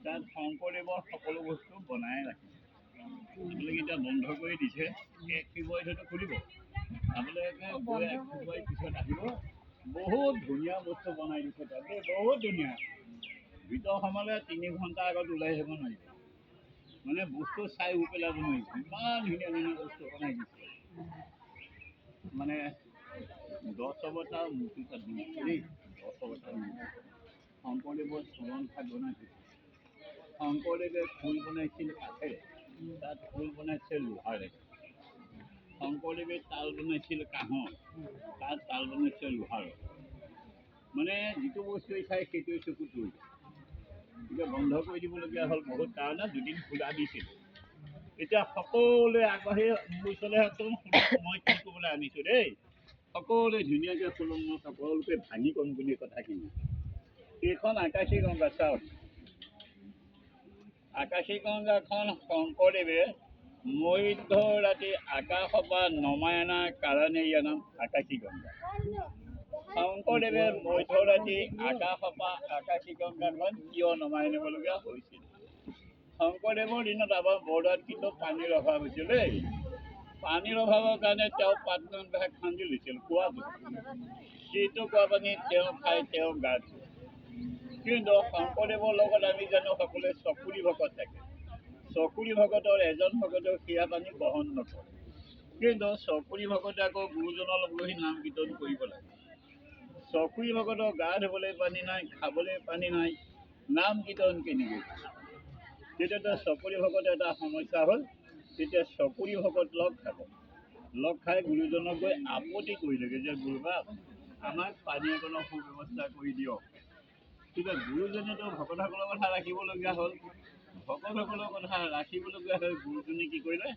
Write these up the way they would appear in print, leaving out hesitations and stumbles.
তাত শংকৰদেৱৰ সকলো বস্তু বনাই ৰাখিছে। আপোনালোকে এতিয়া বন্ধ কৰি দিছে, 1 ফেব্ৰুৱাৰীত হয়তো খুলিব। আপোনালোকে গৈ 1 ফেব্ৰুৱাৰীৰ পিছত আহিব, বহুত ধুনীয়া বস্তু বনাই দিছে তাত দেই, বহুত ধুনীয়া। ভিতৰ সোমালে 3 ঘণ্টা আগত ওলাই আহিব নোৱাৰিব, মানে বস্তু চাই পেলাব নোৱাৰিব, ইমান ধুনীয়া ধুনীয়া বস্তু বনাই দিছে। মানে 10 অৱতাৰ মূৰ্তি তাত বনাইছে দেই, 10 অৱতাৰ মূৰ্তি। শংকৰদেৱৰ চৰণ ভাগ বনাইছে। শংকৰদেৱে খোল বনাইছিল কাঠেৰে, তাত খোল বনাইছে লোহাৰে। শংকৰদেৱে তাল বনাইছিল কাঁহৰ, তাত তাল বনাইছে লোহাৰৰ। মানে যিটো বস্তু চাই সেইটোৱে চকুত পৰিব। এতিয়া বন্ধ কৰি দিবলগীয়া হ'ল বহুত কাৰণে, 2 দিন খোলা দিছিল। এতিয়া সকলোৱে আগবাঢ়ি মোৰ ওচৰলৈ আহকচোন, মই কি ক'বলৈ আনিছোঁ দেই। সকলোৱে ধুনীয়াকৈ শুনক, মই সকলোকে ভাঙি ক'ম বুলি কথাখিনি। এইখন আকাশী গংগা চাওক, আকাশী গংগাখন শংকৰদেৱে মধ্য ৰাতি আকাশৰ পৰা নমাই অনাৰ কাৰণে ইয়াৰ নাম আকাশী গংগা। শংকৰদেৱে মধ্য ৰাতি আকাশৰ পৰা আকাশী গংগাখন কিয় নমাই আনিবলগীয়া হৈছিল? শংকৰদেৱৰ দিনত আমাৰ বৰদোৱাত কিন্তু পানীৰ অভাৱ হৈছিল দেই। পানীৰ অভাৱৰ কাৰণে তেওঁ পাতল ভাগ খান্দি লৈছিল কুঁৱাটো। সেইটো কুঁৱা পানী তেওঁ খাই তেওঁ গা ধুৱে। কিন্তু শংকৰদেৱৰ লগত আমি জানো সকলোৱে চকুৰি ভকত থাকে। চকুৰি ভকতৰ এজন ভকতেও সেয়া পানী গ্ৰহণ নকৰে। কিন্তু চকুৰি ভকতে আকৌ গুৰুজনৰ লগত বহি নাম কীৰ্তন কৰিব লাগে। চকুৰি ভকতৰ গা ধুবলৈ পানী নাই, খাবলৈ পানী নাই, নাম কীৰ্তন কেনেকৈ? তেতিয়াতো চকুৰি ভকতৰ এটা সমস্যা হ'ল, তেতিয়া চকুৰি ভকত লগ খাই গুৰুজনক গৈ আপত্তি কৰিলেগৈ যে গুৰুবাব আমাক পানী অকণৰ সুব্যৱস্থা কৰি দিয়ক। তেতিয়া গুৰুজনেতো ভকতসকলৰ কথা ৰাখিবলগীয়া হ'ল। ভকতসকলৰ কথা ৰাখিবলগীয়া হৈ গুৰুজনে কি কৰিলে,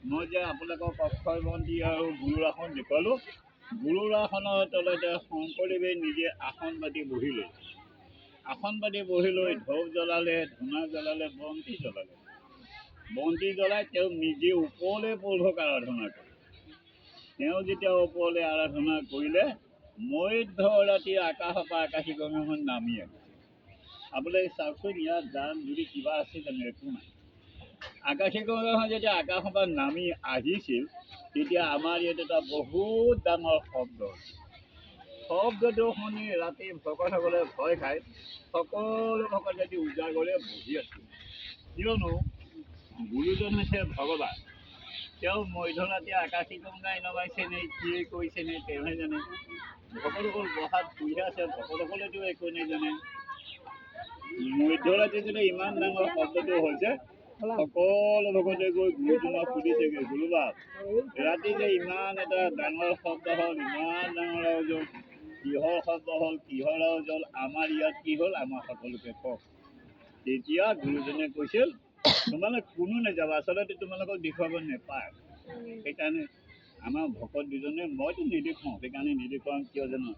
মই যে আপোনালোকক অক্ষয় মন্ত্ৰী আৰু গুৰুৰ আসন দেখুৱালোঁ, গুৰুৰ আসনৰ তলতে শংকৰদেৱে নিজে আসন পাতি বহি লৈ ধূপ জ্বলালে, ধূনা জ্বলালে, বন্তি জ্বলালে। বন্তি জ্বলাই তেওঁ নিজে ওপৰলৈ প্ৰভুক আৰাধনা কৰে। তেওঁ যেতিয়া ওপৰলৈ আৰাধনা কৰিলে, মধ্য ৰাতি আকাশৰ পৰা আকাশী গংগাখন নামি আহিছে। আপোনালোকে চাওকচোন, ইয়াত দান যদি কিবা আছে জানো, একো নাই। আকাশী গংগাখন যেতিয়া আকাশৰ পৰা নামি আহিছিল, তেতিয়া আমাৰ ইয়াত এটা বহুত ডাঙৰ শব্দটো শুনি ৰাতি ভকতসকলে ভয় খাই সকলো ভকত যদি উজাগৰে বহি আছিল। কিয়নো গুৰুজন হৈছে ভগৱান। তেওঁ মধ্যৰাতি আকাশী গংগাই নমাইছে নে কিয়ে কৰিছে নে তেওঁহে জানে। ভকতসকল বহাত শুইহে আছে, ভকতসকলেতো একো নাজানে। মধ্যৰাতি যদি ইমান ডাঙৰ শব্দটো হৈছে, সকলো ভকতে গৈ গুৰুজনক সুধিছেগৈ, গুৰুবাব ৰাতি যে ইমান এটা ডাঙৰ শব্দ হ'ল, ইমান ডাঙৰ আওয়াজ হ'ল, কিহৰ শব্দ হ'ল, কিহৰ আওয়াজ হ'ল, আমাৰ ইয়াত কি হ'ল, আমাৰ সকলোকে কওক। তেতিয়া গুৰুজনে কৈছিল, তোমালোক কোনো নাযাবা, আচলতে তোমালোকক দেখুৱাব নেপায়। সেইকাৰণে আমাৰ ভকত দুজনে, মইতো নেদেখুৱাওঁ, সেইকাৰণে নেদেখুৱাওঁ কিয় জানো,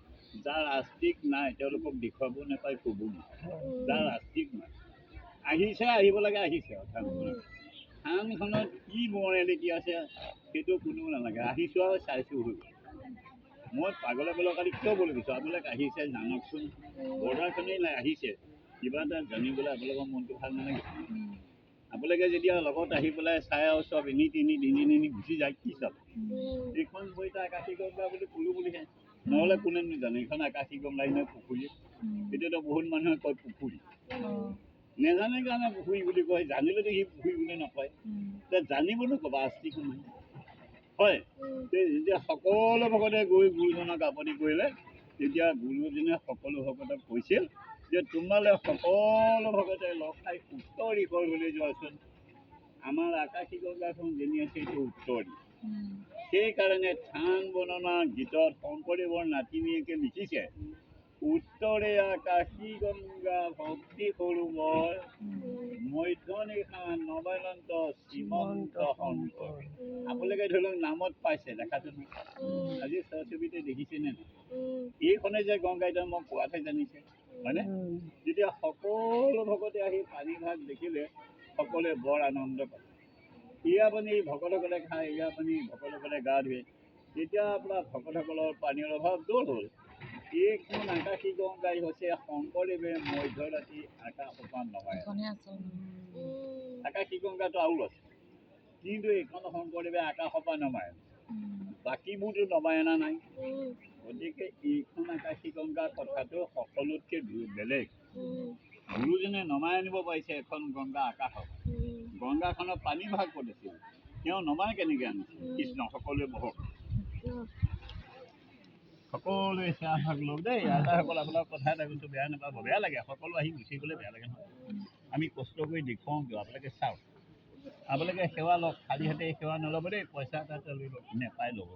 যাৰ আস্তিক নাই তেওঁলোকক দেখুৱাব নাপায়, ক'ব নাপায়। যাৰ আস্তিক নাই আহিছে, আহিব লাগে আহিছে। থানখনত কি মৰেলিটি আছে সেইটো কোনো নালাগে, আহিছোঁ আৰু চাইছোঁ হৈ গ'ল। মই পাগলে কালি কিয় বুলি কৈছোঁ, আপোনালোক আহিছে জানকচোন, বৰ্ডাৰখনেই আহিছে, কিবা এটা জানিবলৈ আপোনালোকৰ মনটো ভাল নালাগে? আপোনালোকে যেতিয়া লগত আহি পেলাই চাই আৰু চব এনি তিনি গুচি যায়, কি চাব? এইখন বইতা আকাশী গংগা বুলি ক'লো বুলিহে, নহ'লে কোনেনো জানে এইখন আকাশী গংগা নে পুখুৰী? এতিয়াতো বহুত মানুহে কয় পুখুৰী, নেজানে কাৰণে পুখুৰী বুলি কয়, জানিলেতো সি পুখুৰী বুলি নকয়। জানিবনো ক'বা, আস্তিক নাই হয়। যেতিয়া সকলো ভকতে গৈ গুৰুজনক আপত্তি কৰিলে, তেতিয়া গুৰুজনে সকলো ভকতক কৈছিল যে তোমালোক সকলো ভকতে লগ খাই উত্তৰ দিশৰ বুলি যোৱাচোন। আমাৰ আকাশী গংগাখন যেনি আছে এইটো উত্তৰ দিশ। সেইকাৰণে থান বৰ্ণনা গীতত শংকৰদেৱৰ নাতিনীয়েকে লিখিছে, উত্তৰে আকাশী গংগা ভক্তি সৰোবৰ, মধ্য নিশা নৱনন্ত শ্ৰীমন্ত শংকৰ। আপোনালোকে ধৰি লওক নামত পাইছে, দেখাটো আজি সৰস্বতীতে দেখিছেনে নাই? এইখনে যে গংগা, এতিয়া মই কোৱাতহে জানিছে হয়নে? যেতিয়া সকলো ভকতে আহি পানী ভাগ দেখিলে, সকলোৱে বৰ আনন্দ পালে। এয়া পানী ভকতসকলে খায়, এয়া পানী ভকতসকলে গা ধুৱে। তেতিয়া আপোনাৰ ভকতসকলৰ পানীৰ অভাৱ দূৰ হ'ল। এইখন আকাশী গংগাই হৈছে শংকৰদেৱে মধ্যৰাতি আকাশ সোপান নমায়। আকাশী গংগাটো আৰু আছে, কিন্তু এইখন শংকৰদেৱে আকাশ সোপান নমায়, বাকীবোৰতো নমায় অনা নাই। গতিকে এইখন আকাশী গংগাৰ কথাটো সকলোতকৈ বেলেগ। গুৰুজনে নমাই আনিব পাৰিছে এখন গংগা আকাশত। গংগাখনৰ পানী ভাগ ক'ত আছিল, তেওঁ নমাই কেনেকৈ আনিছে? কৃষ্ণ সকলোৱে বহক, সকলোৱে সেৱা ভাগ লওক দেই। আইতাসকল আপোনাক কথা এটা কৈছোঁ, বেয়া নাপাব, বেয়া লাগে, সকলো আহি গুচি গ'লে বেয়া লাগে নহয়। আমি কষ্ট কৰি দেখুৱাওঁ কিয়, আপোনালোকে চাওক, আপোনালোকে সেৱা লওক, খালী হাতে সেৱা নল'ব দেই, পইচা এটা লৈ লওক, নেপাই ল'ব।